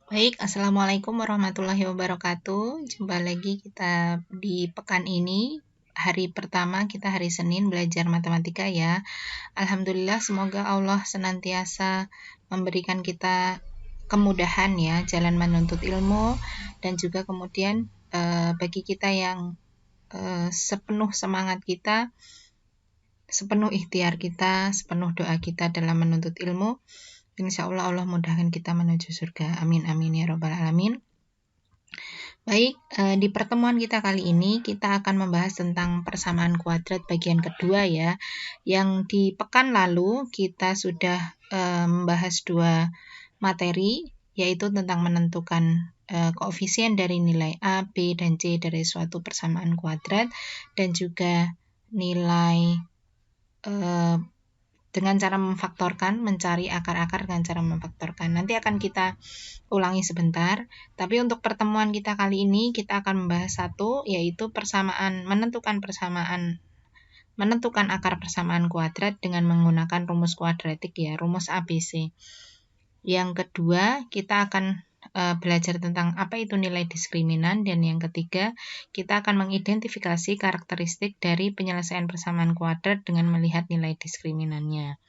Baik, Assalamualaikum warahmatullahi wabarakatuh. Jumpa lagi kita di pekan ini. Hari pertama kita hari Senin belajar matematika ya. Alhamdulillah semoga Allah senantiasa memberikan kita kemudahan ya, jalan menuntut ilmu dan juga kemudian bagi kita yang sepenuh semangat kita, sepenuh ikhtiar kita, sepenuh doa kita dalam menuntut ilmu, insya Allah Allah mudahkan kita menuju surga. Amin amin ya robbal alamin. Baik, di pertemuan kita kali ini kita akan membahas tentang persamaan kuadrat bagian kedua ya. Yang di pekan lalu kita sudah membahas dua materi, yaitu tentang menentukan koefisien dari nilai A, B, dan C dari suatu persamaan kuadrat, dan juga nilai dengan cara memfaktorkan, mencari akar-akar dengan cara memfaktorkan. Nanti akan kita ulangi sebentar, tapi untuk pertemuan kita kali ini kita akan membahas satu, yaitu menentukan akar persamaan kuadrat dengan menggunakan rumus kuadratik ya, rumus ABC. Yang kedua, kita akan belajar tentang apa itu nilai diskriminan, dan yang ketiga, kita akan mengidentifikasi karakteristik dari penyelesaian persamaan kuadrat dengan melihat nilai diskriminannya.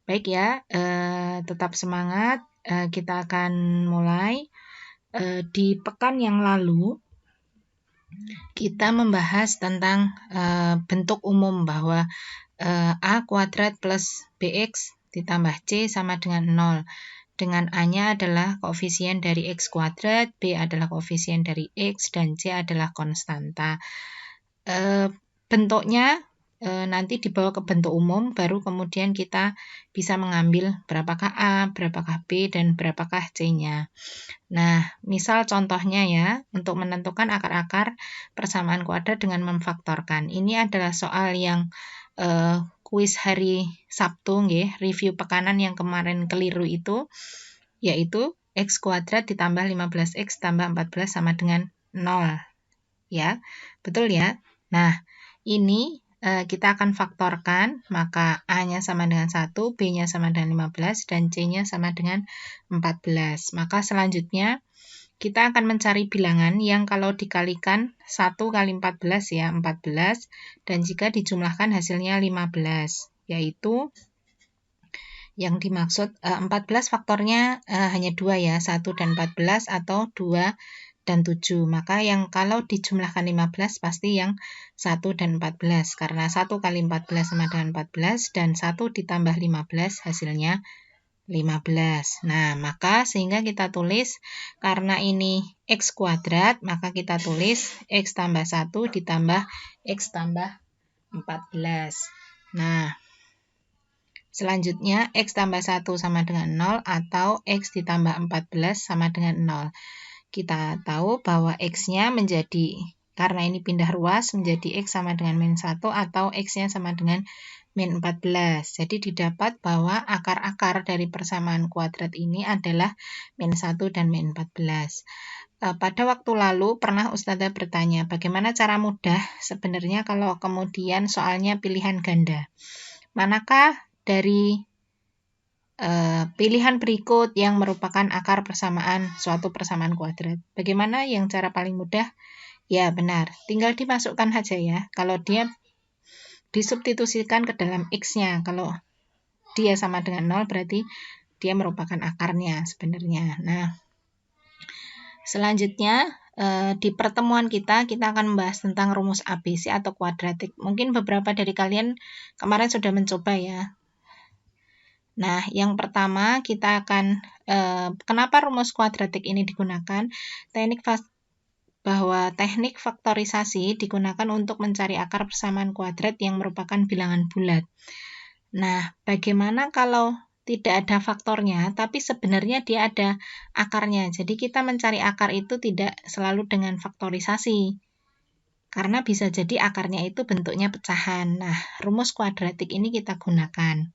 Baik ya, tetap semangat. Kita akan mulai. Di pekan yang lalu kita membahas tentang bentuk umum bahwa A kuadrat plus BX ditambah C sama dengan 0. Dengan A-nya adalah koefisien dari X kuadrat, B adalah koefisien dari X, dan C adalah konstanta. Bentuknya nanti dibawa ke bentuk umum, baru kemudian kita bisa mengambil berapakah A, berapakah B, dan berapakah C-nya. Nah, misal contohnya ya, untuk menentukan akar-akar persamaan kuadrat dengan memfaktorkan. Ini adalah soal yang kuis hari Sabtu, nggih, review pekanan yang kemarin keliru itu, yaitu X kuadrat ditambah 15X tambah 14 sama dengan 0. Ya, betul ya? Nah, ini kita akan faktorkan, maka A-nya sama dengan 1, B-nya sama dengan 15, dan C-nya sama dengan 14. Maka selanjutnya, kita akan mencari bilangan yang kalau dikalikan 1 kali 14 ya, 14, dan jika dijumlahkan hasilnya 15, yaitu yang dimaksud 14 faktornya hanya 2 ya, 1 dan 14 atau 2 dan 7. Maka yang kalau dijumlahkan 15 pasti yang 1 dan 14. Karena 1 kali 14 sama dengan 14 dan 1 ditambah 15 hasilnya 15. Nah, maka sehingga kita tulis karena ini X kuadrat, maka kita tulis X tambah 1 ditambah X tambah 14. Nah, selanjutnya X tambah 1 sama dengan 0 atau X ditambah 14 sama dengan 0. Kita tahu bahwa X-nya menjadi, karena ini pindah ruas, menjadi X sama dengan min 1 atau X-nya sama dengan min 14. Jadi didapat bahwa akar-akar dari persamaan kuadrat ini adalah min 1 dan min 14. Pada waktu lalu pernah Ustazah bertanya, bagaimana cara mudah sebenarnya kalau kemudian soalnya pilihan ganda. Manakah dari pilihan berikut yang merupakan akar persamaan suatu persamaan kuadrat? Bagaimana yang cara paling mudah? Ya benar, tinggal dimasukkan saja ya. Kalau dia disubstitusikan ke dalam X-nya, kalau dia sama dengan 0 berarti dia merupakan akarnya sebenarnya. Nah, selanjutnya di pertemuan kita akan membahas tentang rumus ABC atau kuadratik. Mungkin beberapa dari kalian kemarin sudah mencoba ya. Nah, yang pertama kita akan, kenapa rumus kuadratik ini digunakan? Bahwa teknik faktorisasi digunakan untuk mencari akar persamaan kuadrat yang merupakan bilangan bulat. Nah, bagaimana kalau tidak ada faktornya, tapi sebenarnya dia ada akarnya. Jadi kita mencari akar itu tidak selalu dengan faktorisasi. Karena bisa jadi akarnya itu bentuknya pecahan. Nah, rumus kuadratik ini kita gunakan.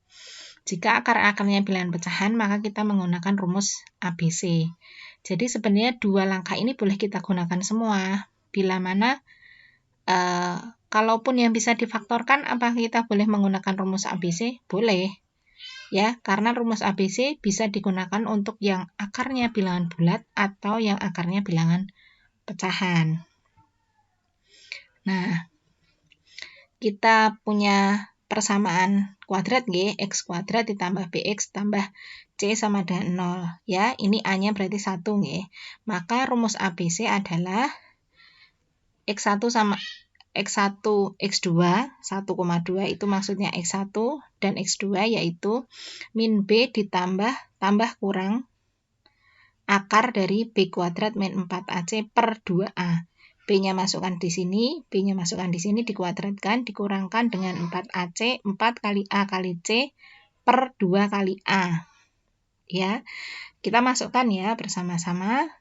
Jika akar-akarnya bilangan pecahan, maka kita menggunakan rumus ABC. Jadi sebenarnya dua langkah ini boleh kita gunakan semua. Bila mana, kalaupun yang bisa difaktorkan, apakah kita boleh menggunakan rumus ABC? Boleh. ya, karena rumus ABC bisa digunakan untuk yang akarnya bilangan bulat atau yang akarnya bilangan pecahan. Nah, kita punya persamaan kuadrat nggih, x kuadrat ditambah bx tambah c sama dengan 0 ya. Ini a-nya berarti 1 nggih. Maka rumus ABC adalah x1 sama x1 x2 1,2 itu maksudnya x1 dan x2 yaitu min b ditambah tambah kurang akar dari b kuadrat min 4ac per 2a. B-nya masukkan di sini, B-nya masukkan di sini, dikuadratkan, dikurangkan dengan 4AC, 4 kali A kali C per 2 kali A. Ya, kita masukkan ya bersama-sama,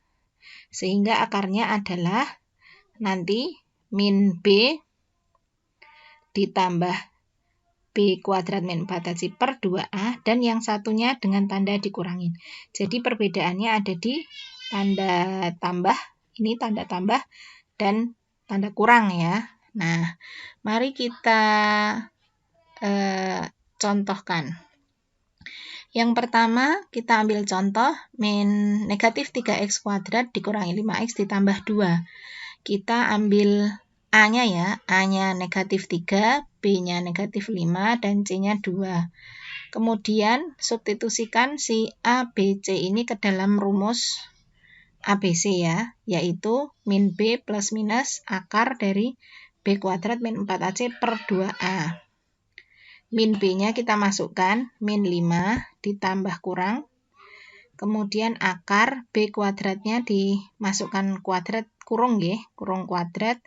sehingga akarnya adalah nanti min B ditambah B kuadrat min 4AC per 2A, dan yang satunya dengan tanda dikurangin. Jadi perbedaannya ada di tanda tambah, ini tanda tambah, dan tanda kurang ya. Nah, mari kita contohkan. Yang pertama, kita ambil contoh min negatif 3x kuadrat dikurangi 5x ditambah 2. Kita ambil A-nya ya, A-nya negatif 3, B-nya negatif 5, dan C-nya 2. Kemudian, substitusikan si A, B, C ini ke dalam rumus ABC ya, yaitu min B plus minus akar dari B kuadrat min 4AC per 2A. Min B-nya kita masukkan, min 5 ditambah kurang, kemudian akar B kuadratnya dimasukkan kuadrat, kurung ya, kurung kuadrat,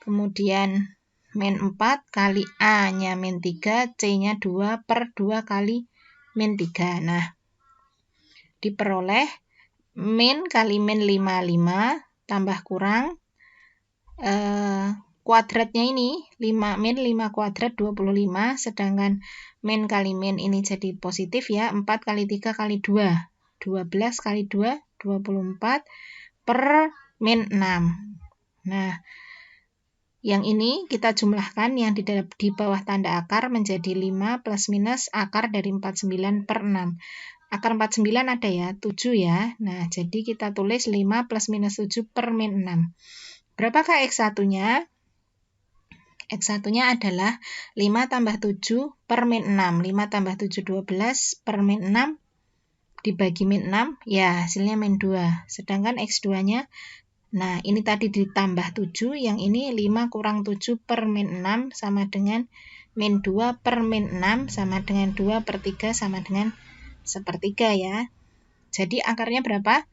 kemudian min 4 kali A-nya min 3, C-nya 2 per 2 kali min 3. Nah, diperoleh min kali min 5 tambah kurang kuadratnya ini 5 min 5 kuadrat 25, sedangkan min kali min ini jadi positif ya, 4 kali 3 kali 2 12 kali 2 24 per min 6. Nah, yang ini kita jumlahkan, yang di bawah tanda akar menjadi 5 plus minus akar dari 49 per 6. Akar 49 ada ya, 7 ya. Nah, jadi kita tulis 5 plus minus 7 per min 6. Berapakah X1-nya? X1-nya adalah 5 tambah 7 per min 6. 5 tambah 7, 12 per min 6 dibagi min 6, ya hasilnya min 2. Sedangkan X2-nya, nah ini tadi ditambah 7, yang ini 5 kurang 7 per min 6 sama dengan min 2 per min 6 sama dengan 2 per 3 sama dengan sepertiga ya. Jadi akarnya berapa?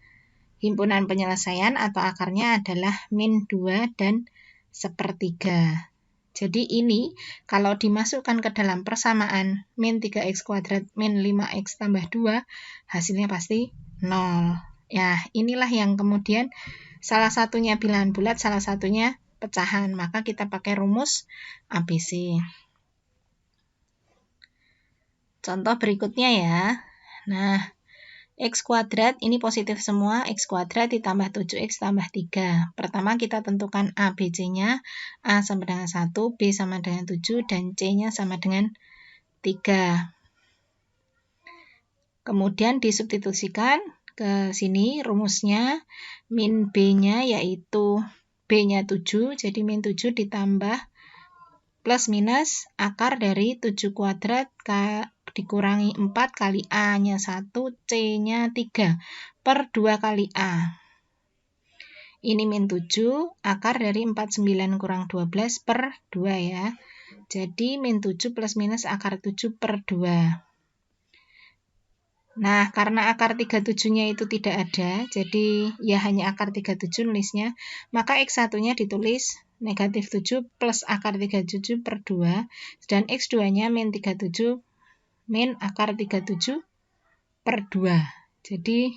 Himpunan penyelesaian atau akarnya adalah min 2 dan sepertiga. Jadi ini kalau dimasukkan ke dalam persamaan min 3x kuadrat min 5x tambah 2, hasilnya pasti 0. Ya, inilah yang kemudian salah satunya bilangan bulat, salah satunya pecahan. Maka kita pakai rumus ABC. Contoh berikutnya ya. Nah, x kuadrat ini positif semua, x kuadrat ditambah 7x tambah 3. Pertama kita tentukan A, B, C-nya. A sama dengan 1, B sama dengan 7, dan C-nya sama dengan 3. Kemudian disubstitusikan ke sini rumusnya, min B-nya yaitu B-nya 7, jadi min 7 ditambah plus minus akar dari 7 kuadrat dikurangi 4 kali A-nya 1, C-nya 3 per 2 kali A. Ini min 7, akar dari 49 kurang 12 per 2 ya. Jadi min 7 plus minus akar 7 per 2. Nah, karena akar 37-nya itu tidak ada, jadi ya hanya akar 37 nulisnya, maka X1-nya ditulis negatif 7 plus akar 37 per 2, dan X2-nya min 37 min akar 37 per 2. Jadi,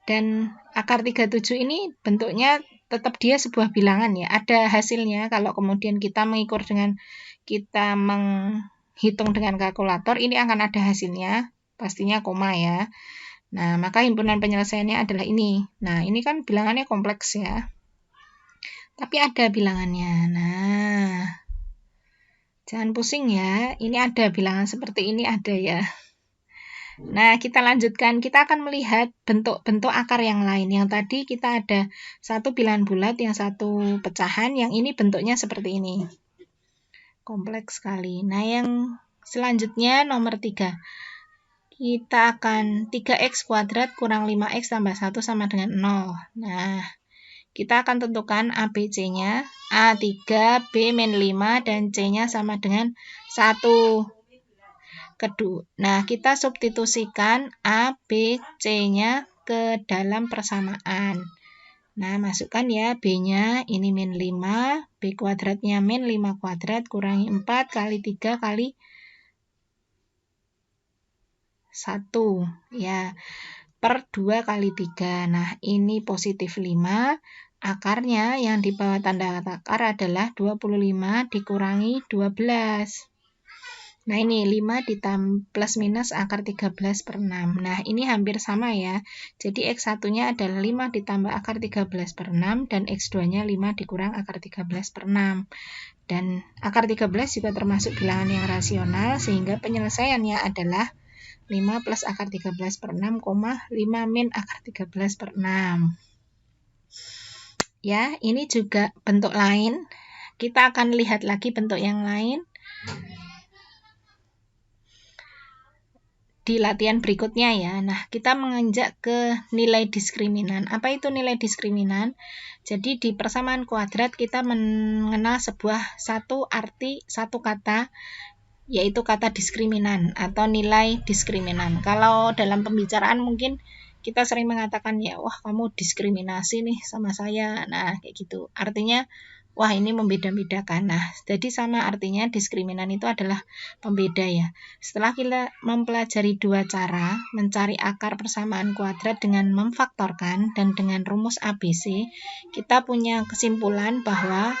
dan akar 37 ini bentuknya tetap dia sebuah bilangan ya. Ada hasilnya kalau kemudian kita mengukur dengan, kita menghitung dengan kalkulator, ini akan ada hasilnya, pastinya koma ya. Nah, maka himpunan penyelesaiannya adalah ini. Nah, ini kan bilangannya kompleks ya. Tapi ada bilangannya. Nah, Jangan pusing ya, ini ada bilangan seperti ini ada ya. Nah, kita lanjutkan. Kita akan melihat bentuk-bentuk akar yang lain. Yang tadi kita ada satu bilangan bulat, yang satu pecahan, yang ini bentuknya seperti ini. Kompleks sekali. Nah, yang selanjutnya nomor 3. Kita akan 3x kuadrat kurang 5x tambah 1 sama dengan 0. Nah, kita akan tentukan A, B, C-nya. A 3, B min 5, dan C-nya sama dengan 1. Nah, kita substitusikan A, B, C-nya ke dalam persamaan. Nah, masukkan ya B-nya, ini min 5, B kuadratnya min 5 kuadrat, kurangi 4 kali 3 kali 1. Ya, per 2 kali 3. Nah, ini positif 5. Akarnya yang di bawah tanda akar adalah 25 dikurangi 12. Nah, ini 5 ditambah plus minus akar 13 per 6. Nah, ini hampir sama ya. Jadi, X1-nya adalah 5 ditambah akar 13 per 6, dan X2-nya 5 dikurang akar 13 per 6. Dan akar 13 juga termasuk bilangan yang rasional, sehingga penyelesaiannya adalah 5 plus akar 13 per 6, 5 min akar 13 per 6. Ya, ini juga bentuk lain. Kita akan lihat lagi bentuk yang lain di latihan berikutnya ya. Nah, kita menginjak ke nilai diskriminan. Apa itu nilai diskriminan? Jadi di persamaan kuadrat kita mengenal satu arti, satu kata, yaitu kata diskriminan atau nilai diskriminan. Kalau dalam pembicaraan mungkin kita sering mengatakan ya, wah kamu diskriminasi nih sama saya. Nah, kayak gitu. Artinya, wah ini membeda-bedakan. Nah, jadi sama artinya diskriminan itu adalah pembeda ya. Setelah kita mempelajari dua cara mencari akar persamaan kuadrat dengan memfaktorkan dan dengan rumus ABC, kita punya kesimpulan bahwa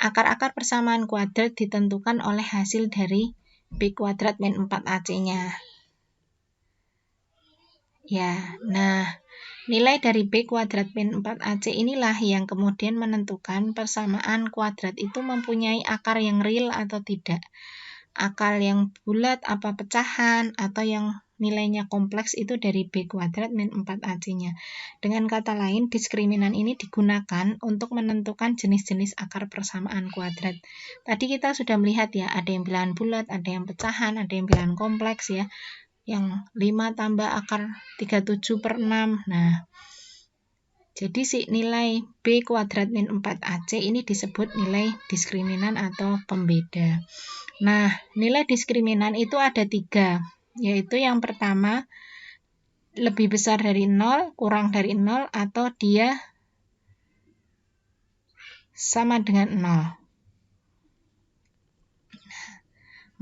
akar-akar persamaan kuadrat ditentukan oleh hasil dari B kuadrat min 4AC-nya. Ya, nah nilai dari B kuadrat min 4AC inilah yang kemudian menentukan persamaan kuadrat itu mempunyai akar yang real atau tidak. Akar yang bulat apa pecahan atau yang nilainya kompleks itu dari B kuadrat min 4AC-nya. Dengan kata lain, diskriminan ini digunakan untuk menentukan jenis-jenis akar persamaan kuadrat. Tadi kita sudah melihat ya, ada yang bilangan bulat, ada yang pecahan, ada yang bilangan kompleks ya. Yang 5 tambah akar 37 per 6. Nah, jadi si nilai B kuadrat min 4AC ini disebut nilai diskriminan atau pembeda. Nah, nilai diskriminan itu ada 3, yaitu yang pertama lebih besar dari 0, kurang dari 0, atau dia sama dengan 0.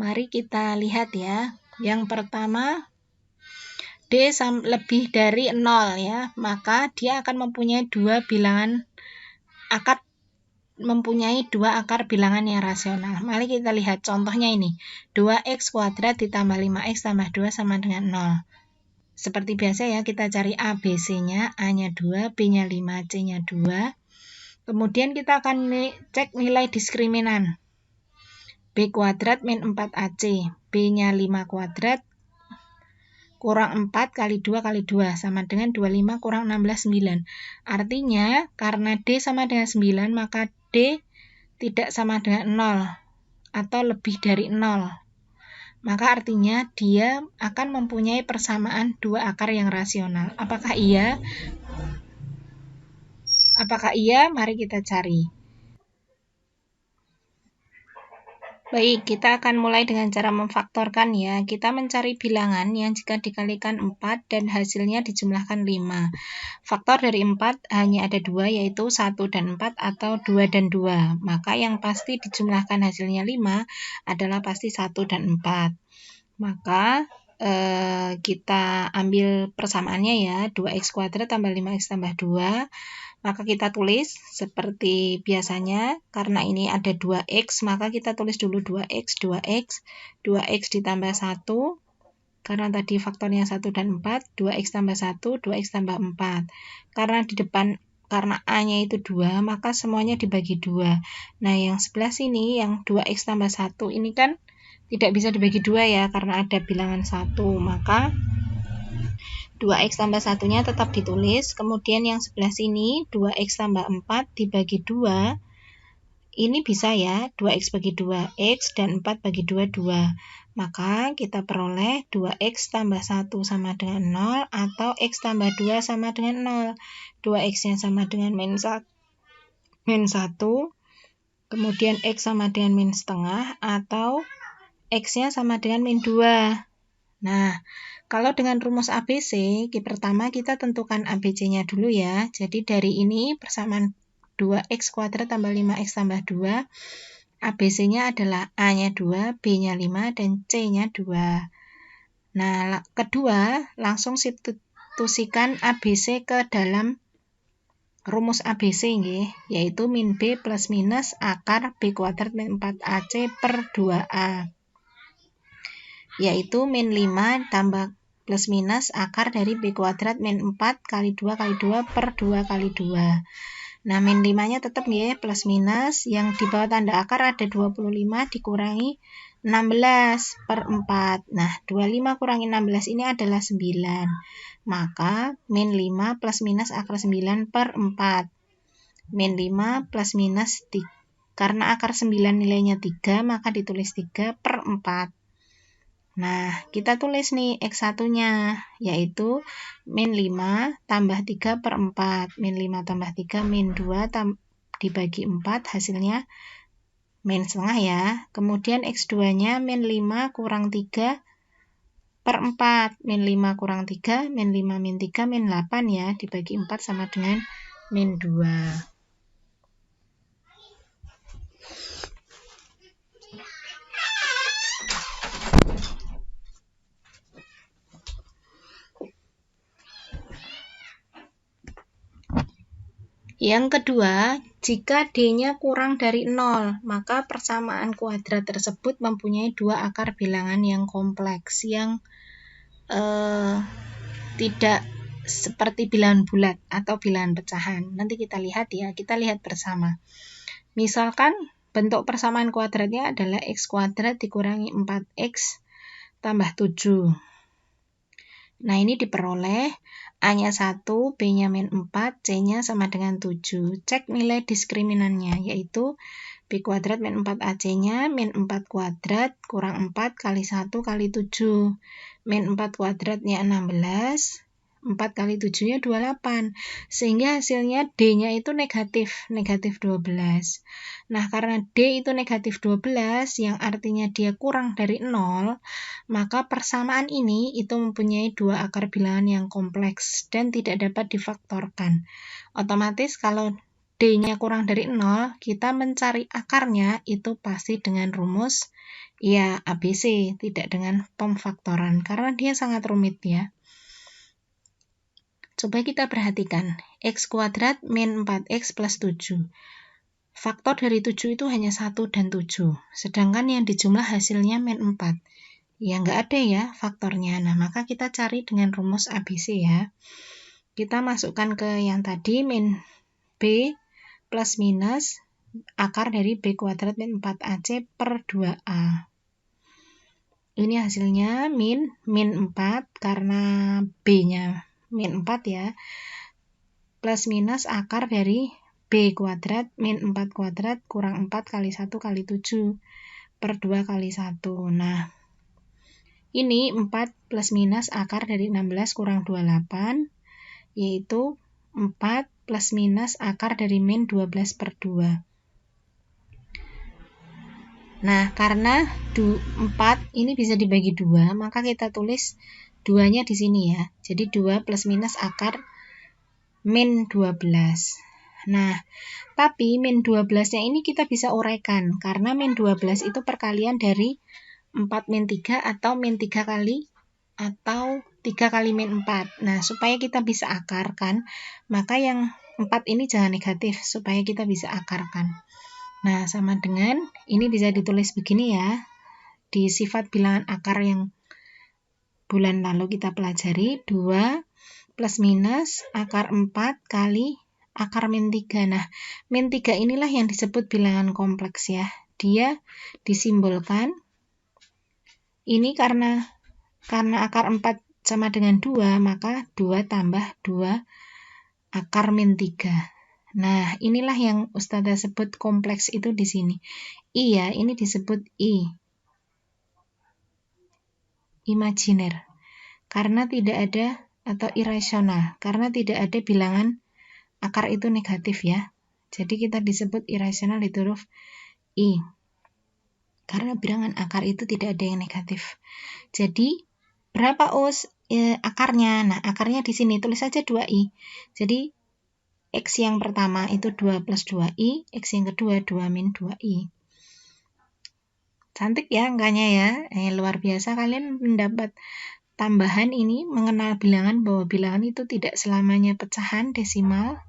Mari kita lihat ya. Yang pertama, D lebih dari 0 ya, maka dia akan mempunyai dua akar bilangan yang rasional. Mari kita lihat contohnya ini. 2x kuadrat ditambah 5x tambah 2 sama dengan 0. Seperti biasa ya, kita cari A, B, C-nya. A-nya 2, B-nya 5, C-nya 2. Kemudian kita akan cek nilai diskriminan. B kuadrat min 4AC. B-nya 5 kuadrat kurang 4 kali 2 kali 2 sama dengan 25 kurang 16, 9. Artinya, karena D sama dengan 9, maka D tidak sama dengan 0 atau lebih dari 0. Maka artinya dia akan mempunyai persamaan dua akar yang rasional. Apakah iya? Mari kita cari. Baik, kita akan mulai dengan cara memfaktorkan ya. Kita mencari bilangan yang jika dikalikan 4 dan hasilnya dijumlahkan 5. Faktor dari 4 hanya ada 2, yaitu 1 dan 4 atau 2 dan 2. Maka yang pasti dijumlahkan hasilnya 5 adalah pasti 1 dan 4. Maka kita ambil persamaannya ya, 2x kuadrat tambah 5x tambah 2. Maka kita tulis seperti biasanya, karena ini ada 2x, maka kita tulis dulu 2x ditambah 1, karena tadi faktornya 1 dan 4, 2x tambah 1, 2x tambah 4. Karena di depan karena A-nya itu 2, maka semuanya dibagi 2. Nah, yang sebelah sini, yang 2x tambah 1, ini kan tidak bisa dibagi 2 ya, karena ada bilangan 1. Maka 2x tambah 1-nya tetap ditulis. Kemudian yang sebelah sini, 2x tambah 4 dibagi 2. Ini bisa ya, 2x bagi 2x dan 4 bagi 2, 2. Maka kita peroleh 2x tambah 1 sama dengan 0 atau x tambah 2 sama dengan 0. 2x-nya sama dengan min 1, kemudian x sama dengan min setengah, atau x-nya sama dengan min 2. Nah, kalau dengan rumus ABC, pertama kita tentukan ABC-nya dulu ya. Jadi dari ini persamaan 2x kuadrat tambah 5x tambah 2, ABC-nya adalah A-nya 2, B-nya 5, dan C-nya 2. Nah, kedua, langsung substitusikan ABC ke dalam rumus ABC, yaitu min B plus minus akar B kuadrat min 4AC per 2A. Yaitu min 5 tambah plus minus akar dari B kuadrat min 4 kali 2 kali 2 per 2 kali 2. Nah, min 5-nya tetap ya, plus minus. Yang di bawah tanda akar ada 25 dikurangi 16 per 4. Nah, 25 kurangi 16 ini adalah 9. Maka, min 5 plus minus akar 9 per 4. Min 5 plus minus 3. Karena akar 9 nilainya 3, maka ditulis 3 per 4. Nah, kita tulis nih X1-nya, yaitu min 5 tambah 3 per 4. Min 5 tambah 3, min 2 dibagi 4, hasilnya min setengah ya. Kemudian X2-nya min 5 kurang 3 per 4. Min 5 kurang 3, min 5 min 3, min 8 ya. Dibagi 4 sama dengan min 2. Yang kedua, jika D-nya kurang dari 0, maka persamaan kuadrat tersebut mempunyai dua akar bilangan yang kompleks, yang tidak seperti bilangan bulat atau bilangan pecahan. Nanti kita lihat ya, kita lihat bersama. Misalkan bentuk persamaan kuadratnya adalah x kuadrat dikurangi 4x tambah 7. Nah, ini diperoleh A-nya 1, B-nya min 4, C-nya sama dengan 7. Cek nilai diskriminannya, yaitu B kuadrat min 4AC-nya min 4 kuadrat kurang 4 kali 1 kali 7. Min 4 kuadratnya 16, 4 kali 7-nya 28. Sehingga hasilnya D-nya itu negatif 12. Nah, karena D itu negatif 12, yang artinya dia kurang dari 0, maka persamaan ini itu mempunyai dua akar bilangan yang kompleks dan tidak dapat difaktorkan. Otomatis kalau D-nya kurang dari 0, kita mencari akarnya itu pasti dengan rumus ya ABC, tidak dengan pemfaktoran, karena dia sangat rumit ya. Coba kita perhatikan, x kuadrat min 4x plus 7. Faktor dari 7 itu hanya 1 dan 7, sedangkan yang dijumlah hasilnya min 4. Ya, nggak ada ya faktornya. Nah, maka kita cari dengan rumus ABC ya. Kita masukkan ke yang tadi, min B plus minus akar dari B kuadrat min 4AC per 2A. Ini hasilnya min 4 karena B-nya min 4 ya, plus minus akar dari B kuadrat min 4 kuadrat kurang 4 kali 1 kali 7 per 2 kali 1. Nah, ini 4 plus minus akar dari 16 kurang 28, yaitu 4 plus minus akar dari min 12 per 2. Nah, karena 4 ini bisa dibagi 2, maka kita tulis 2-nya di sini ya. Jadi 2 plus minus akar min 12. Nah, tapi min 12-nya ini kita bisa uraikan, karena min 12 itu perkalian dari 4 min 3 atau min 3 kali atau 3 kali min 4. Nah, supaya kita bisa akarkan, maka yang 4 ini jangan negatif, supaya kita bisa akarkan. Nah, sama dengan, ini bisa ditulis begini ya, di sifat bilangan akar yang bulan lalu kita pelajari, 2 plus minus akar 4 kali akar min 3. Nah, min 3 inilah yang disebut bilangan kompleks ya. Dia disimbolkan ini karena akar 4 sama dengan 2, maka 2 tambah 2 akar min 3. Nah, inilah yang Ustazah sebut kompleks itu di sini. I ya, ini disebut I. Imajiner. Karena tidak ada atau irasional, karena tidak ada bilangan akar itu negatif ya. Jadi kita disebut irasional di huruf I. Karena bilangan akar itu tidak ada yang negatif. Jadi berapa akarnya? Nah, akarnya di sini tulis saja 2i. Jadi X yang pertama itu 2 plus 2i, X yang kedua 2 min 2i. Cantik ya angkanya ya. Luar biasa kalian mendapat tambahan ini, mengenal bilangan, bahwa bilangan itu tidak selamanya pecahan, desimal,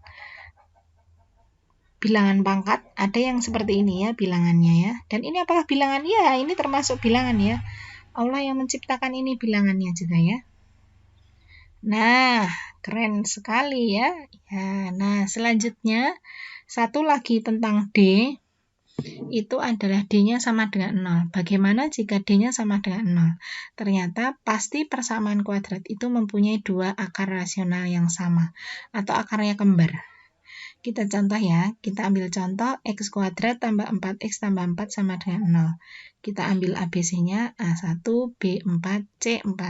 bilangan pangkat. Ada yang seperti ini ya bilangannya ya. Dan ini apakah bilangan? Ya, ini termasuk bilangan ya. Allah yang menciptakan ini bilangannya juga ya. Nah, keren sekali ya. Nah, selanjutnya satu lagi tentang D. Itu adalah D-nya sama dengan 0. Bagaimana jika D-nya sama dengan 0? Ternyata pasti persamaan kuadrat itu mempunyai 2 akar rasional yang sama atau akarnya kembar. Kita contoh ya, kita ambil contoh X kuadrat tambah 4X tambah 4 sama dengan 0. Kita ambil ABC-nya A1, B4, C4.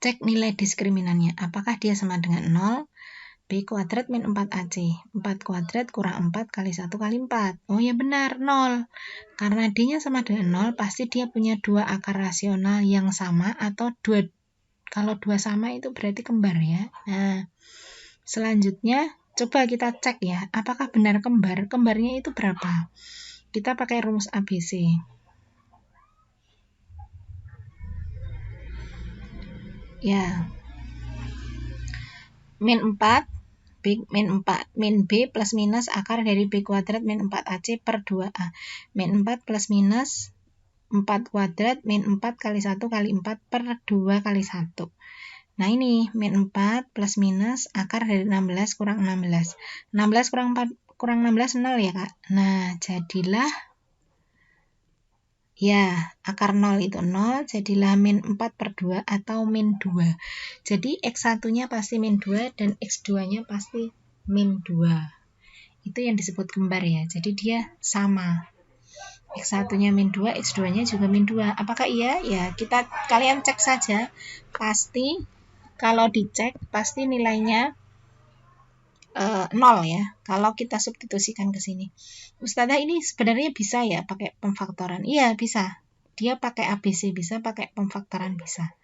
Cek nilai diskriminannya, apakah dia sama dengan 0? B kuadrat min 4AC. 4 kuadrat kurang 4 kali 1 kali 4. Oh ya benar, 0. Karena D-nya sama dengan 0, pasti dia punya 2 akar rasional yang sama atau 2. Kalau 2 sama itu berarti kembar ya. Nah, selanjutnya coba kita cek ya, apakah benar kembar? Kembarnya itu berapa? Kita pakai rumus ABC. Ya. Min 4 min B plus minus akar dari B kuadrat min 4AC per 2A. Min 4 plus minus 4 kuadrat min 4 kali 1 kali 4 per 2 kali 1. Nah ini min 4 plus minus akar dari 16 kurang 16. 16 kurang 16 0 ya Kak. Nah jadilah ya, akar 0 itu 0, jadilah min 4 per 2 atau min 2. Jadi X1-nya pasti min 2 dan X2-nya pasti min 2. Itu yang disebut kembar ya, jadi dia sama. X1-nya min 2, X2-nya juga min 2. Apakah iya? Ya, kalian cek saja. Pasti, kalau dicek, pasti nilainya 0 ya, kalau kita substitusikan ke sini. Ustazah ini sebenarnya bisa ya pakai pemfaktoran? Iya bisa, dia pakai ABC bisa, pakai pemfaktoran bisa,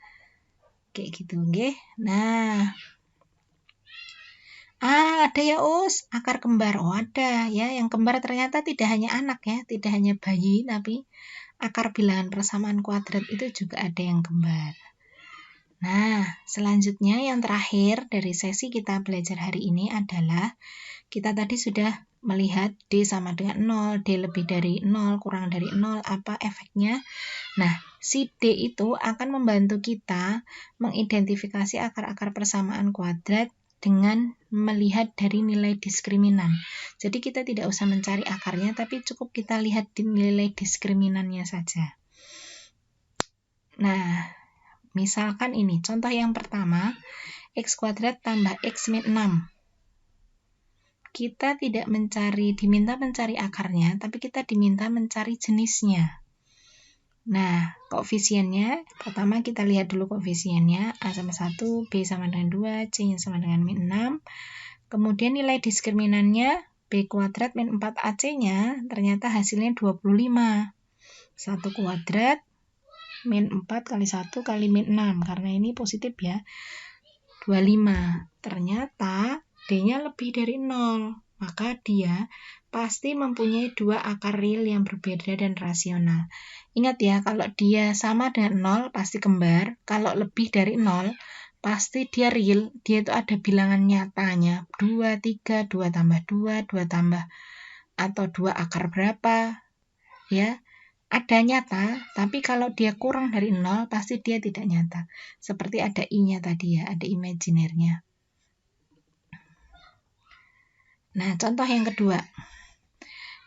kayak gitu nggih. Nah, ada ya akar kembar. Oh ada ya, yang kembar ternyata tidak hanya anak ya, tidak hanya bayi, tapi akar bilangan persamaan kuadrat itu juga ada yang kembar. Nah, selanjutnya yang terakhir dari sesi kita belajar hari ini adalah kita tadi sudah melihat D sama dengan 0, D lebih dari 0, kurang dari 0, apa efeknya. Nah, si D itu akan membantu kita mengidentifikasi akar-akar persamaan kuadrat dengan melihat dari nilai diskriminan. Jadi kita tidak usah mencari akarnya, tapi cukup kita lihat di nilai diskriminannya saja. Nah, misalkan ini, contoh yang pertama, X kuadrat tambah X min 6. Kita tidak diminta mencari akarnya, tapi kita diminta mencari jenisnya. Nah, koefisiennya, pertama kita lihat dulu koefisiennya, A sama 1, B sama dengan 2, C sama dengan min 6. Kemudian nilai diskriminannya, B kuadrat min 4AC-nya, ternyata hasilnya 25. 1 kuadrat min 4 kali 1 kali min 6, karena ini positif ya, 25. Ternyata D-nya lebih dari 0, maka dia pasti mempunyai 2 akar real yang berbeda dan rasional. Ingat ya, kalau dia sama dengan 0 pasti kembar, kalau lebih dari 0 pasti dia real, dia itu ada bilangan nyatanya, 2, 3, 2 tambah 2, 2 tambah, atau 2 akar berapa, ya. Ada nyata, tapi kalau dia kurang dari 0, pasti dia tidak nyata. Seperti ada I-nya tadi ya, ada imajinernya. Nah, contoh yang kedua.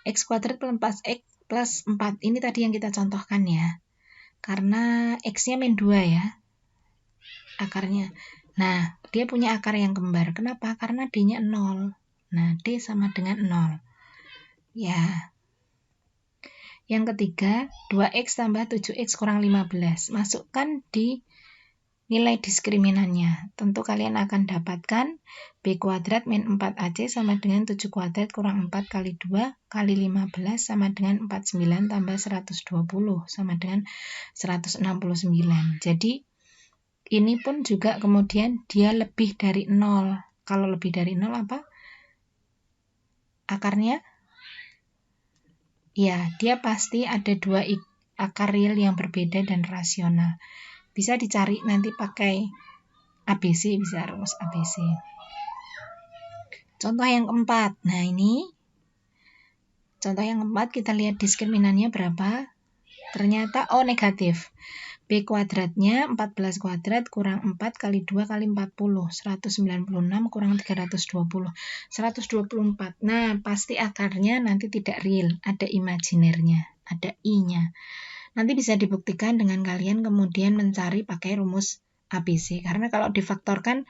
X kuadrat plus 4X plus 4. Ini tadi yang kita contohkan ya. Karena X-nya min 2 ya. Akarnya. Nah, dia punya akar yang kembar. Kenapa? Karena D-nya 0. Nah, D sama dengan 0. Ya. Yang ketiga, 2X tambah 7X kurang 15. Masukkan di nilai diskriminannya. Tentu kalian akan dapatkan B kuadrat min 4AC sama dengan 7 kuadrat kurang 4 kali 2 kali 15 sama dengan 49 tambah 120 sama dengan 169. Jadi, ini pun juga kemudian dia lebih dari 0. Kalau lebih dari 0 apa? Akarnya? Ya, dia pasti ada dua akar real yang berbeda dan rasional. Bisa dicari nanti pakai ABC, bisa rumus ABC. Contoh yang keempat. Nah, ini contoh yang keempat kita lihat diskriminannya berapa. Ternyata negatif. B kuadratnya 14 kuadrat kurang 4 kali 2 kali 40. 196 kurang 320. 124. Nah, pasti akarnya nanti tidak real. Ada imajinernya. Ada I-nya. Nanti bisa dibuktikan dengan kalian kemudian mencari pakai rumus ABC. Karena kalau difaktorkan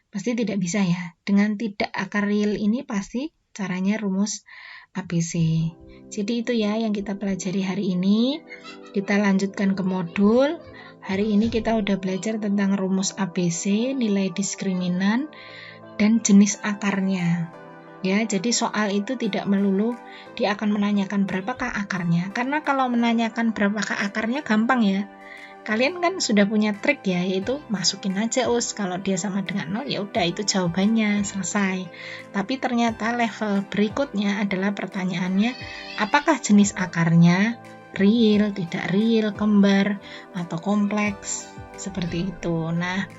pasti tidak bisa ya. Dengan tidak akar real ini pasti caranya rumus ABC. Jadi itu ya yang kita pelajari hari ini. Kita lanjutkan ke modul. Hari ini kita udah belajar tentang rumus ABC, nilai diskriminan, dan jenis akarnya. Ya, jadi soal itu tidak melulu dia akan menanyakan berapakah akarnya. Karena kalau menanyakan berapakah akarnya gampang ya. Kalian kan sudah punya trik ya, yaitu masukin aja us. Kalau dia sama dengan 0, ya udah itu jawabannya, selesai. Tapi ternyata level berikutnya adalah pertanyaannya, apakah jenis akarnya real, tidak real, kembar, atau kompleks, seperti itu. Nah,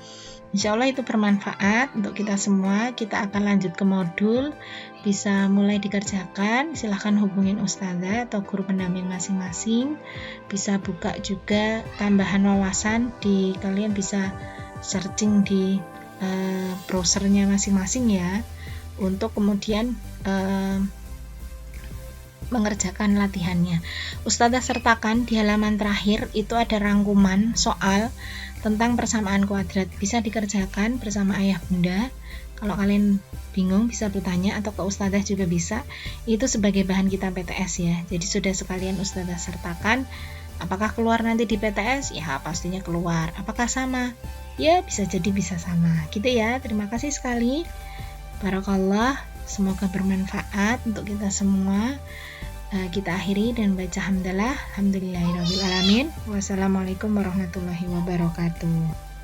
insya Allah itu bermanfaat untuk kita semua. Kita akan lanjut ke modul, bisa mulai dikerjakan. Silahkan hubungin ustazah atau guru pendamping masing-masing. Bisa buka juga tambahan wawasan, kalian bisa searching di browsernya masing-masing ya, untuk kemudian mengerjakan latihannya. Ustazah sertakan di halaman terakhir itu ada rangkuman soal tentang persamaan kuadrat. Bisa dikerjakan bersama ayah bunda. Kalau kalian bingung bisa bertanya atau ke ustazah juga bisa. Itu sebagai bahan kita PTS ya. Jadi sudah sekalian ustazah sertakan. Apakah keluar nanti di PTS? Ya pastinya keluar. Apakah sama? Ya bisa jadi bisa sama. Gitu ya. Terima kasih sekali. Barakallah. Semoga bermanfaat untuk kita semua. Kita akhiri dan baca hamdalah. Alhamdulillahirabbil alamin. Wassalamualaikum warahmatullahi wabarakatuh.